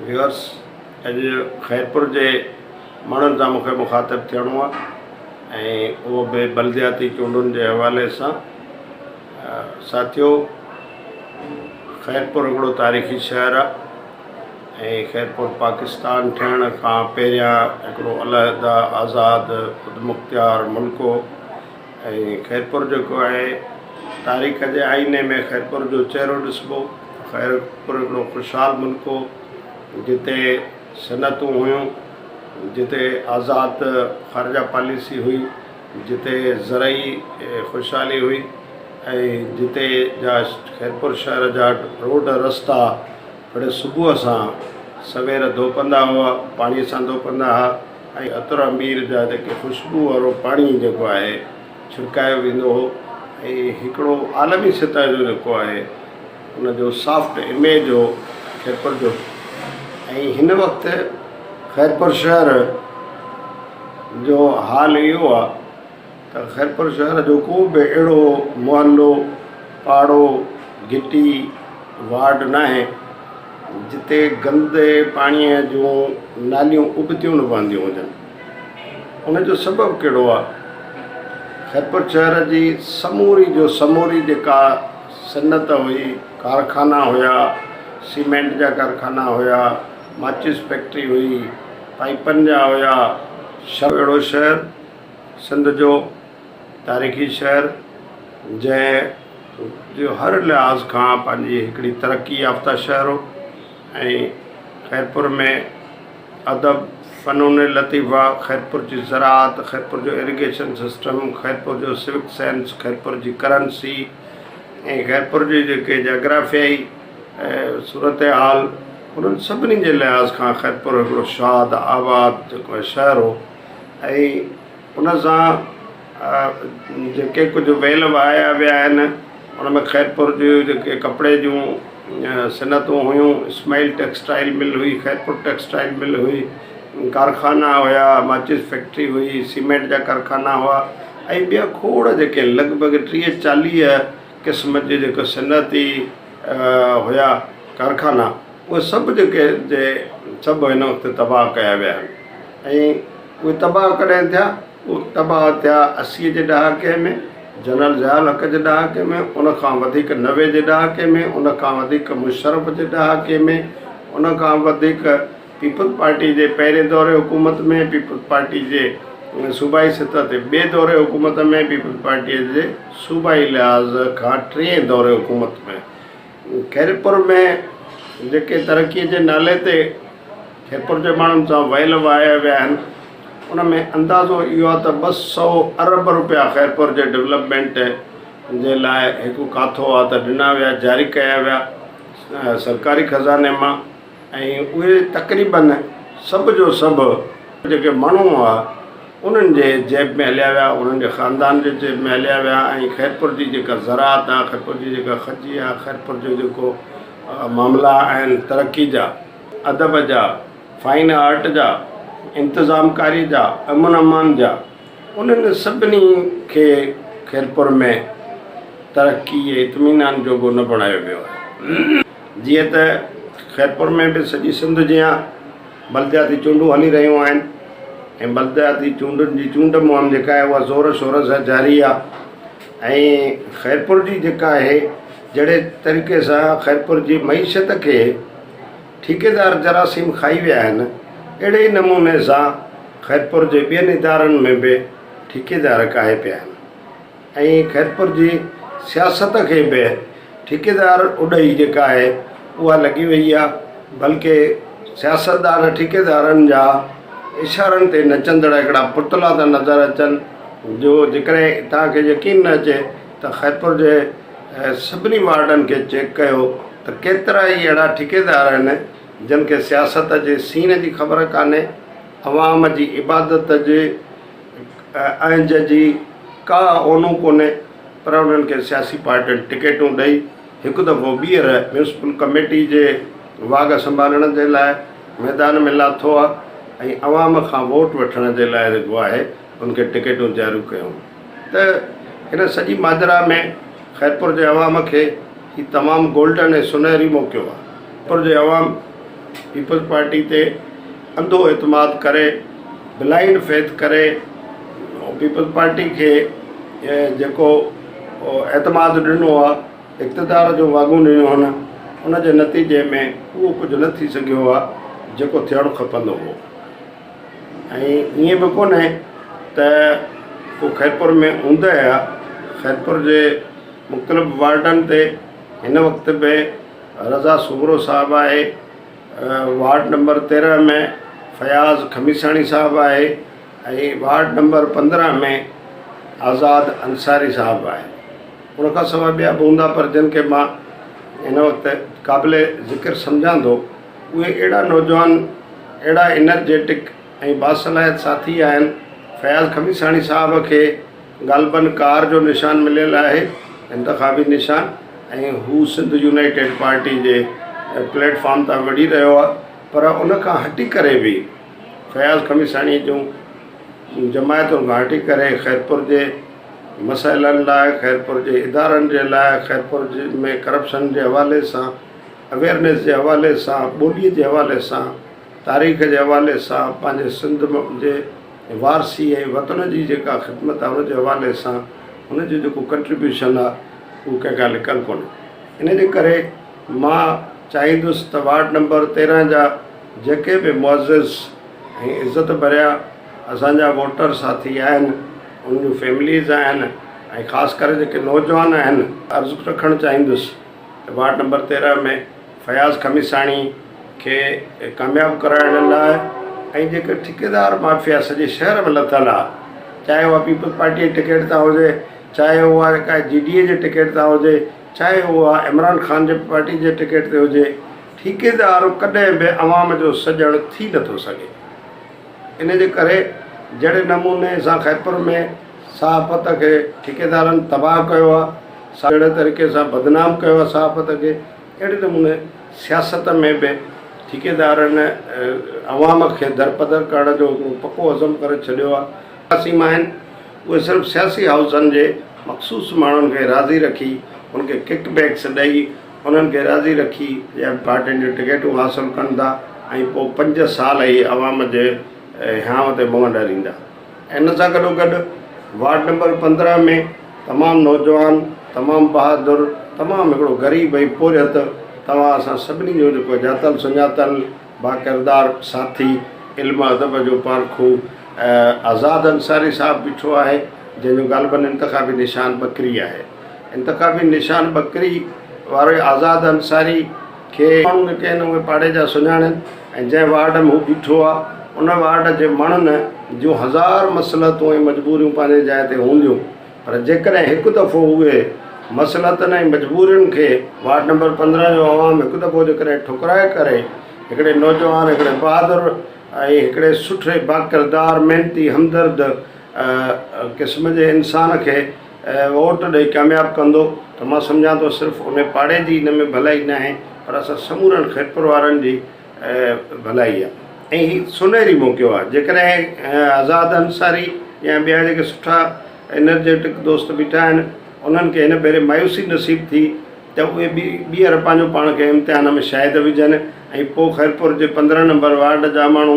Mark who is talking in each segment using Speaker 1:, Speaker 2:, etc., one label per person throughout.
Speaker 1: Viewers, अॼु खैरपुर जे माण्हुनि सां मूंखे मुखातिब थियणो आहे ऐं उहो बि बलदियाती चूंडुनि जे हवाले सां। साथियो, खैरपुर हिकिड़ो तारीख़ी शहर आहे ऐं खैरपुर पाकिस्तान थियण खां पहिरियां हिकिड़ो अलहदा आज़ाद ख़ुदमुख्तियार मुल्क हो। ऐं खैरपुर जेको आहे, तारीख़ जे आईने में खैरपुर जो चहिरो ॾिसबो। खैरपुर हिकिड़ो ख़ुशहाल मुल्क हो जिते सनतूं हुयूं, जिते आज़ाद ख़ारजा पॉलिसी हुई, जिते ज़रई ख़ुशहाली हुई ऐं जिते जा खैरपुर शहर जा रोड रस्ता बड़े सुबुह सां सवेर धोपंदा हुआ, पाणीअ सां धोपंदा हुआ ऐं अतर अमीर जा जेके ख़ुशबू वारो पाणी जेको आहे छिड़कायो वेंदो हो ऐं हिकिड़ो आलमी सतह जो जेको आहे उनजो सॉफ्ट इमेज हो खैरपुर जो। ऐं हिन वक़्तु खैरपुर शहर जो हाल इहो आहे त खैरपुर शहर जो को बि अहिड़ो मुहल्लो, पाड़ो, घिटी, वार्ड न आहे जिते गंदे पाणीअ जूं नालियूं उबतियूं न पवंदियूं हुजनि। उनजो सबबु कहिड़ो आहे? खैरपुर शहर जी समूरी जेका सनत हुई, कारखाना हुया, सीमेंट जा कारखाना हुया, माचिस फैक्ट्री हुई, पाइपनि जा हुया, अहिड़ो शहर सिंध जो तारीख़ी शहर जंहिं जो हर लिहाज़ खां पंहिंजी हिकिड़ी तरक़ी याफ़्ता शहर हो। ऐं खैरपुर में अदब, फ़नून लतीफ़ा, खैरपुर जी ज़राअत, खैरपुर जो इरिगेशन सिस्टम, खैरपुर जो सिविक सेंस, खैरपुर जी करेंसी ऐं खैरपुर जी जेके जोग्राफियाई सूरत हाल, उन्हनि सभिनी जे लिहाज़ खां खैरपुर हिकिड़ो शाद आबाद जेको शहर हो। ऐं उन सां जेके कुझु वेल वाया विया आहिनि उन में खैरपुर जूं जेके कपिड़े जूं सनतूं हुयूं, इस्माइल टेक्सटाइल मिल हुई, खैरपुर टेक्सटाइल मिल हुई, कारखाना हुया, माचिस फैक्ट्री हुई, सीमेंट जा कारखाना हुआ ऐं ॿिया खोड़ जेके लॻभॻि 30-40 क़िस्म जे जेके सनती हुया कारखाना, उहे सभु सभु हिन वक़्तु तबाह कया विया आहिनि। ऐं उहे तबाह कॾहिं थिया? उहे तबाह थिया 80 जे ॾहाके में, जनरल ज़ियाउल हक़ जे ॾहाके में, उनखां वधीक 90 जे ॾहाके में, उनखां वधीक मुशर्रफ जे ॾहाके में, उनखां वधीक पीपल्स पार्टी जे पहिरें दौरे हुकूमत में, पीपल्स पार्टी जे सूबाई सतह ते ॿिए दौरे हुकूमत में, पीपल्स पार्टीअ जे सूबाई लिहाज़ खां 3 दौरे हुकूमत में। खैरपुर में जेके तरक़ीअ जे नाले ते खैरपुर जे माण्हुनि सां वहिल वाया विया आहिनि, उन में अंदाज़ो इहो आहे त 200 अरब रुपया खैरपुर जे डेवलपमेंट जे लाइ हिकु काथो आहे त ॾिना विया, जारी कया विया सरकारी ख़ज़ाने मां। ऐं उहे तक़रीबन सभु जो सभु जेके माण्हू हुआ उन्हनि जे जेब में हलिया विया, उन्हनि जे ख़ानदान जे जेब में हलिया विया। ऐं खैरपुर जी जेका ज़राअत आहे, खैरपुर जी जेका खजी आहे, खैरपुर जो जेको मामला आहिनि तरक़ी जा, अदब जा, फाइन आर्ट जा, इंतिज़ामकारी जा, अमन अमान जा, उन्हनि सभिनी खे खैरपुर में तरक़ी ऐं इत्मीनान जोॻो न बणायो वियो आहे। जीअं त खैरपुर में बि सॼी सिंध जीअं बलदियाती चूंडूं हली रहियूं आहिनि ऐं बलदियाती चूंडुनि जी चूंड मुहिम जेका आहे उहा ज़ोर शोर सां जारी आहे। ऐं खैरपुर जी जेका आहे, जहिड़े तरीक़े सां खैरपुर जी मईशत खे ठेकेदार जरासीम खाई विया आहिनि, अहिड़े ई नमूने सां खैरपुर जे ॿियनि इदारनि में बि ठेकेदार काहे पिया आहिनि ऐं खैरपुर जी सियासत खे बि ठेकेदार उॾई जेका आहे उहा लॻी वई आहे। बल्कि सियासतदान ठेकेदारनि जा इशारनि ते नचंदड़ हिकिड़ा पुतला था नज़र अचनि, जो जेकॾहिं तव्हांखे यकीन न अचे त खैरपुर जे सभिनी वार्डनि खे चेक कयो त केतिरा ई अहिड़ा ठेकेदार आहिनि जिन खे सियासत जे सीन जी ख़बर कान्हे, अवाम जी इबादत जे अंज जी का ओनू कोन्हे, पर उन्हनि खे सियासी पार्टियुनि टिकेटूं ॾेई हिकु दफ़ो ॿीहर म्यूनसिपल कमेटी जे वाघ संभालण जे लाइ मैदान में लाथो आहे ऐं अवाम खां वोट वठण जे लाइ जेको आहे उनखे टिकेटूं जारी कयूं। त हिन सॼी माजरा में खैरपुर जे अवाम खे ही तमामु गोल्डन ऐं सुनहरी मौक़ो आहे। खैरपुर जे अवाम पीपल्स पार्टी ते अंधो एतमाद करे, ब्लाइंड फेथ करे पीपल्स पार्टी के जेको एतमाद ॾिनो आहे, इक़्तिदार जो वागुं ॾिनो हुन, उनजे नतीजे में उहो कुझु न थी सघियो आहे जेको थियणु खपंदो हो। ऐं ईअं बि कोन्हे त को खैरपुर में ऊंदहि आहे। खैरपुर जे मुख़्तलिफ़ वार्डनि ते हिन वक़्त बि रज़ा सुबरो साहिबु आहे, वार्ड नंबर 13 में फयाज़ खमीसाणी साहिबु आहे, ऐं वार्ड नंबर 15 में आज़ाद अंसारी साहिबु आहे। उनखां सवाइ ॿिया बि हूंदा, पर जिन खे मां हिन वक़्तु क़ाबिले ज़िक्र सम्झां थो, उहे अहिड़ा नौजवान, अहिड़ा एनर्जेटिक ऐं बासलाहित साथी आहिनि। फयाज़ खमीसाणी साहिब खे ग़ालिबन कार जो निशान मिलियल आहे, इंतख़ाबी निशान, ऐं हू सिंध यूनाइटेड पार्टी जे प्लेटफॉर्म तां वड़ी रहियो आहे। पर उनखां हटी करे बि फयाज़ खमीसाणी जूं जमायतुनि खां हटी करे खैरपुर जे मसइलनि लाइ, खैरपुर जे इदारनि जे लाइ, खैरपुर में करप्शन जे हवाले सां, अवेयरनेस जे हवाले सां, ॿोलीअ जे हवाले सां, तारीख़ जे हवाले सां, पंहिंजे सिंध जे वारसी ऐं वतन जी जेका ख़िदमत आहे उनजे हवाले सां उनजो जेको कंट्रीब्यूशन आहे उहो कंहिंखां लिकल कोन्हे। इन जे करे मां चाहींदुसि त वार्ड नंबर 13 जा जेके बि मुअज़्ज़िज़ ऐं इज़त भरिया असांजा वोटर साथी आहिनि, उन जूं फैमिलीज़ आहिनि, ऐं ख़ासि करे जेके नौजवान आहिनि, अर्ज़ु रखणु चाहींदुसि त वार्ड नंबर 13 में फयाज़ खमीसाणी खे कामयाबु कराइण लाइ, ऐं जेके ठेकेदार माफ़िया सॼे शहर में लथल आहे, चाहे उहा पीपल्स पार्टी जी टिकट तां हुजे, चाहे उहा का GDA जे टिकट तां हुजे, चाहे उहा इमरान ख़ान जे पार्टी जे टिकट ते हुजे, ठेकेदार कॾहिं बि अवाम जो सॼणु थी नथो सघे। इन जे करे जहिड़े नमूने सां खैरपुर में सहाफ़त खे ठेकेदारनि तबाह कयो आहे, अहिड़े तरीक़े सां बदनाम कयो आहे सहाफ़त खे, अहिड़े नमूने सियासत में बि ठेकेदारनि अवाम खे दरपदर करण जो पको अज़म करे छॾियो आहे। सियासी आहिनि उहे सिर्फ़ु सियासी हाउसनि जे मख़सूस माण्हुनि खे राज़ी रखी, उनखे किक बैक्स ॾेई उन्हनि खे राज़ी रखी या पार्टियुनि जूं टिकटूं हासिलु कनि था, ऐं पोइ 5 साल ई अवाम जे हियांव ते मुंहुं ॾरींदा। इन सां गॾोगॾु वार्ड नंबर 15 में तमामु नौजवान, तमामु बहादुर, तमामु हिकिड़ो ग़रीब ऐं पोरियत तव्हां असां सभिनी जो जेको ॼातल सुञातल बाकिरदार साथी, इल्म अदब जो पारखू आज़ाद अंसारी साहिबु बीठो आहे, जंहिंजो ग़ालिबन इंतख़ाबी निशान बकरी आहे। इंतख़ाबी निशान बकरी वारे आज़ाद अंसारी खे माण्हू जेके आहिनि उहे पाड़े जा सुञाणनि, ऐं जंहिं वार्ड में हू बीठो आहे उन वार्ड जे माण्हुनि जूं 1000 मसलतूं ऐं मजबूरियूं पंहिंजे जाइ ते हूंदियूं, पर जेकॾहिं हिकु दफ़ो उहे मसलतनि ऐं मजबूरियुनि खे वार्ड नंबर 15 जो आवाम हिकु दफ़ो जेकॾहिं ठुकराए करे हिकिड़े नौजवान, हिकिड़े बहादुर ऐं हिकिड़े सुठे बाकिरदार, मेहनती, हमदर्द क़िस्म जे इंसान खे वोट ॾेई कामयाबु कंदो, त मां सम्झां थो सिर्फ़ु उन पाड़े जी हिन में भलाई न आहे, पर असां समूरनि खैरपुर वारनि जी भलाई आहे। ऐं हीउ सुनहरी मौक़ो आहे, जेकॾहिं आज़ाद अंसारी या ॿिया जेके सुठा एनर्जेटिक दोस्त बीठा आहिनि उन्हनि खे हिन भेरे मायूसी नसीब थी त उहे ॿीहर पंहिंजो पाण खे इम्तिहान में शायदि विझनि, ऐं पोइ खैरपुर जे 15 नंबर वार्ड जा माण्हू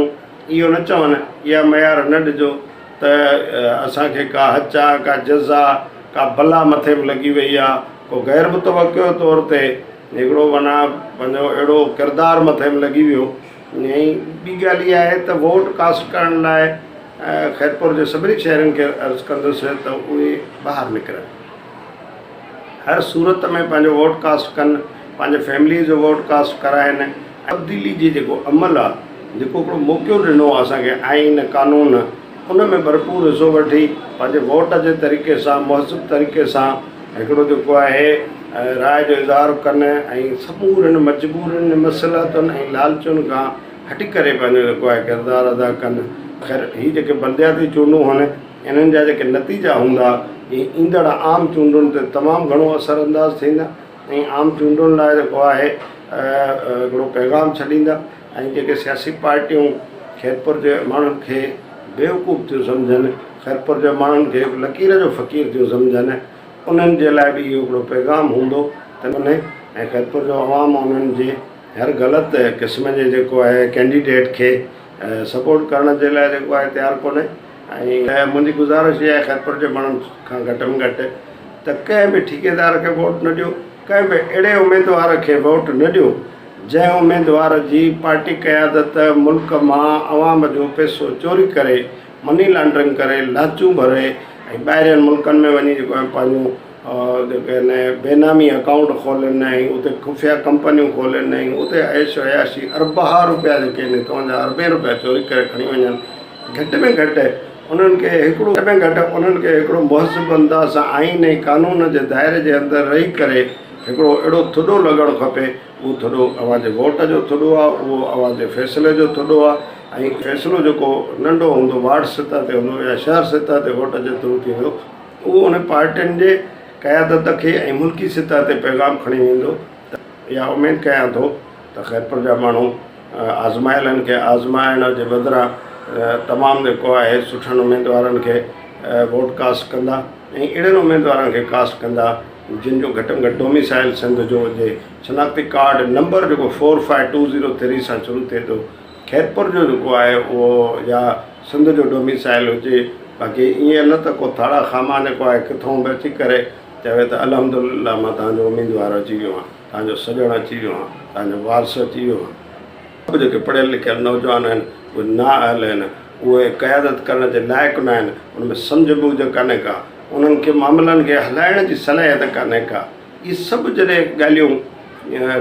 Speaker 1: इहो न चवनि, इहा मयार न ॾिजो त असांखे का हच आहे, का जज़ आहे, का बला मथे में लॻी वई आहे, को गैर मुतवक़ियो तौर ते हिकिड़ो माना पंहिंजो अहिड़ो किरदारु मथे में लॻी वियो। ऐं ॿी ॻाल्हि इहा आहे त वोट कास्ट करण लाइ खैरपुर जे सभिनी शहरनि खे अर्ज़ु कंदुसि त उहे ॿाहिरि निकिरनि, हर सूरत में पंहिंजो वोट कास्ट कनि, पंहिंजे फैमिली जो वोट कास्ट कराइनि। तब्दीली जी जेको अमल आहे, जेको हिकिड़ो मौक़ो ॾिनो आहे असांखे आइन कानून, उन में भरपूर हिसो वठी पंहिंजे वोट जे तरीक़े सां, मुहज़िब तरीक़े सां हिकिड़ो जेको आहे राय जो इज़हार कनि, ऐं समूरनि मजबूरियुनि, मसइलतुनि ऐं लालचुनि खां हटी करे पंहिंजो जेको आहे किरदारु अदा कनि। ख़ैर हीअ जेके बलदियाती चूंडूं आहिनि, इन्हनि जा जेके नतीजा हूंदा इहे ईंदड़ आम चूंडुनि ते तमामु घणो असरअंदाज़ थींदा, ऐं आम चूंडुनि लाइ जेको आहे हिकिड़ो पैगाम छॾींदा। ऐं जेके सियासी पार्टियूं खैरपुर जे माण्हुनि खे बेवकूफ़ थियूं सम्झनि, खैरपुर जे माण्हुनि खे लकीर जो फ़क़ीर थियूं सम्झनि, उन्हनि जे लाइ बि इहो हिकिड़ो पैगाम हूंदो त उन ऐं खैरपुर जो अवाम उन्हनि जे हर ग़लति क़िस्म जे जेको आहे कैंडिडेट खे सपोर्ट करण जे लाइ जेको आहे तयारु कोन्हे। ऐं मुंहिंजी गुज़ारिश इहा आहे खैरपुर जे माण्हुनि खां घटि में घटि त कंहिं बि ठेकेदार खे वोट न ॾियो, कंहिं बि अहिड़े उमेदवार खे वोट न ॾियो जंहिं उमेदवार जी पार्टी क़यादत मुल्क मां अवाम जो पैसो चोरी करे, मनी लॉन्ड्रिंग करे, लाचूं भरे ऐं ॿाहिरियनि मुल्कनि में वञी जेको आहे पंहिंजूं जेके आहिनि बेनामी अकाउंट खोलनि ऐं उते खुफ़िया कंपनियूं खोलनि ऐं उते ऐश अयाशी अरबा रुपया जेके आहिनि तव्हांजा अरबे रुपया चोरी करे खणी वञनि। घटि में घटि उन्हनि खे हिकिड़ो मुहज़िब अंदाज़ सां आइन ऐं कानून जे दायरे जे अंदरि रही करे हिकिड़ो अहिड़ो थुॾो लॻणु खपे। उहो थुॾो अव्हां जे वोट जो थुॾो आहे, उहो अव्हां जे फ़ैसिले जो थुॾो आहे। ऐं फ़ैसिलो जेको नंढो हूंदो वार्ड सतह ते हूंदो या शहर सतह ते वोट जे थ्रू थींदो, उहो उन पार्टियुनि जे क़यादत खे ऐं मुल्की सतह ते पैगाम खणी वेंदो। इहा उमेदु कयां थो त खैरपुर जा माण्हू आज़माइलनि खे आज़माइण जे बदिरां तमामु जेको आहे सुठनि उमेदवारनि खे वोट कास्ट कंदा ऐं अहिड़नि उमेदवारनि खे कास्ट कंदा जिन जो घटि में घटि डोमिसाइल सिंध जो हुजे। शनाख्ती कार्ड नंबर जेको 45203 सां शुरू थिए थो, खैरपुर जो जेको आहे उहो या सिंध जो डोमिसाइल हुजे। बाक़ी ईअं न त को थाड़ा खामा जेको आहे किथां बि अची करे चवे त अल्हम्दुलिल्लाह मां तव्हांजो उमेदवार अची वियो आहियां, तव्हांजो सॼणु अची वियो आहियां, तव्हांजो वारस अची वियो आहे। सभु जेके पढ़ियल लिखियल नौजवान आहिनि उहे नाअहल आहिनि, उहे क़यादत करण जे लाइक़ु न आहिनि, उनमें सम्झ बूझ कान्हे का, उन्हनि खे मामलनि खे हलाइण जी सलाहियत कान्हे का। इहे सभु जॾहिं ॻाल्हियूं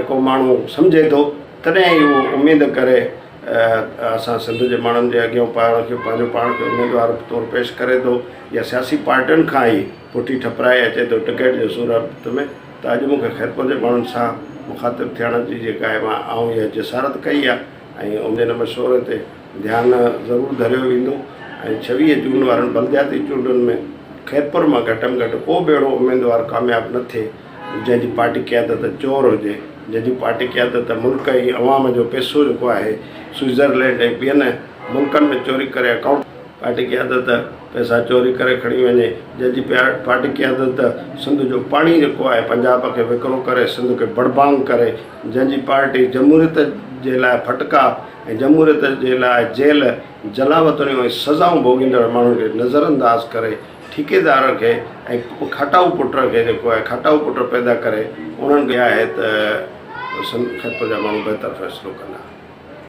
Speaker 1: को माण्हू सम्झे थो तॾहिं ई उहो उमेदु करे असां सिंध जे माण्हुनि जे अॻियां पंहिंजो पाण खे उमेदवार तौरु पेश करे थो या सियासी पार्टियुनि खां ई पुठी ठपराए अचे थो टिकट जे सूरत में। त अॼु मूंखे खैरपुर जे माण्हुनि सां मुखातिबु थियण जी जेका आहे मां इहा जसारत कई आहे ऐं उन मशवरे ते ध्यानु ज़रूरु धरियो वेंदो। ऐं 26 जून वारनि बलदियाती चूंडुनि में खैरपुर मां घटि में घटि को बि अहिड़ो उमेदवार कामयाबु न थिए जंहिंजी पार्टी क़यादत चोर हुजे, जंहिंजी पार्टी क़यादत मुल्क ई अवाम जो पैसो जेको आहे स्विट्ज़रलैंड ऐं ॿियनि मुल्कनि में चोरी करे अकाउंट पार्टी क़यादत पैसा चोरी करे खणी वञे, जंहिंजी पार्टी क़यादत सिंध जो पाणी जेको आहे पंजाब खे विकिरो करे सिंध खे बड़बांग करे, जंहिंजी पार्टी जमहूरियत जे लाइ फटका ऐं जमहूरियत जे लाइ जेल जलावतुनियूं ऐं सज़ाऊं भोगींदड़ माण्हुनि खे नज़रअंदाज़ करे ठेकेदार खे ऐं खटाऊ पुट खे जेको आहे खटाऊ पुट पैदा करे उन्हनि खे आहे त खैरपुर जा माण्हू बहितर फ़ैसिलो कंदा।